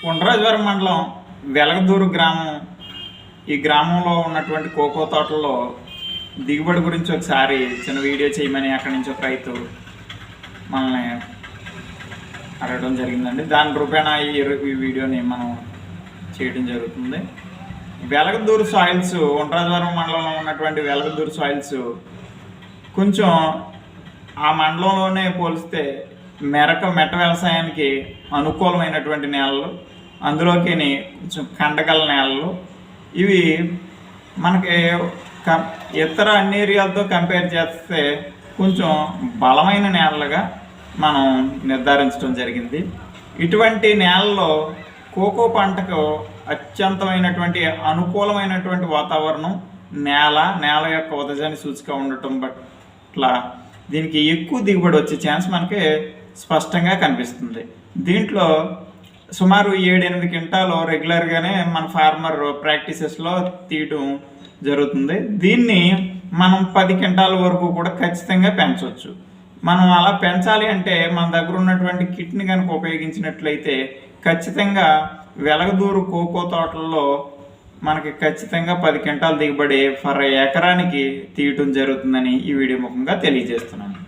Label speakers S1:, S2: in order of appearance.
S1: ఉండ్రాజవరం మండలం వెలగదూరు గ్రామం. ఈ గ్రామంలో ఉన్నటువంటి కోకో తోటల్లో దిగుబడి గురించి ఒకసారి చిన్న వీడియో చేయమని అక్కడి నుంచి ఒక రైతు మనల్ని అడగడం జరిగిందండి. దాని రూపేణా ఈ వీడియోని మనం చేయడం జరుగుతుంది. వెలగదూరు సాయిల్స్, ఉండ్రాజవరం మండలంలో ఉన్నటువంటి వెలగదూరు సాయిల్స్ కొంచెం ఆ మండలంలోనే పోలిస్తే మెట్ట వ్యవసాయానికి అనుకూలమైనటువంటి నేలలు, అందులోకి కొంచెం కండగల నేలలు. ఇవి మనకి ఇతర అన్ని ఏరియాలతో కంపేర్ చేస్తే కొంచెం బలమైన నేలలుగా మనం నిర్ధారించడం జరిగింది. ఇటువంటి నేలలో కోకో పంటకు అత్యంతమైనటువంటి అనుకూలమైనటువంటి వాతావరణం, నేల యొక్క ఉదజని సూచిక ఉండటం పట్ల దీనికి ఎక్కువ దిగుబడి వచ్చే ఛాన్స్ మనకి స్పష్టంగా కనిపిస్తుంది. దీంట్లో సుమారు 7-8 క్వింటాలు రెగ్యులర్గానే మన ఫార్మర్ ప్రాక్టీసెస్లో తీయటం జరుగుతుంది. దీన్ని మనం 10 క్వింటాల వరకు కూడా ఖచ్చితంగా పెంచవచ్చు. మనం అలా పెంచాలి అంటే మన దగ్గర ఉన్నటువంటి కిట్ని కనుక ఉపయోగించినట్లయితే ఖచ్చితంగా వెలగదూరు కోకో తోటల్లో మనకి ఖచ్చితంగా 10 క్వింటాల దిగుబడి ఎకరానికి తీయటం జరుగుతుందని ఈ వీడియో ముఖంగా తెలియజేస్తున్నాను.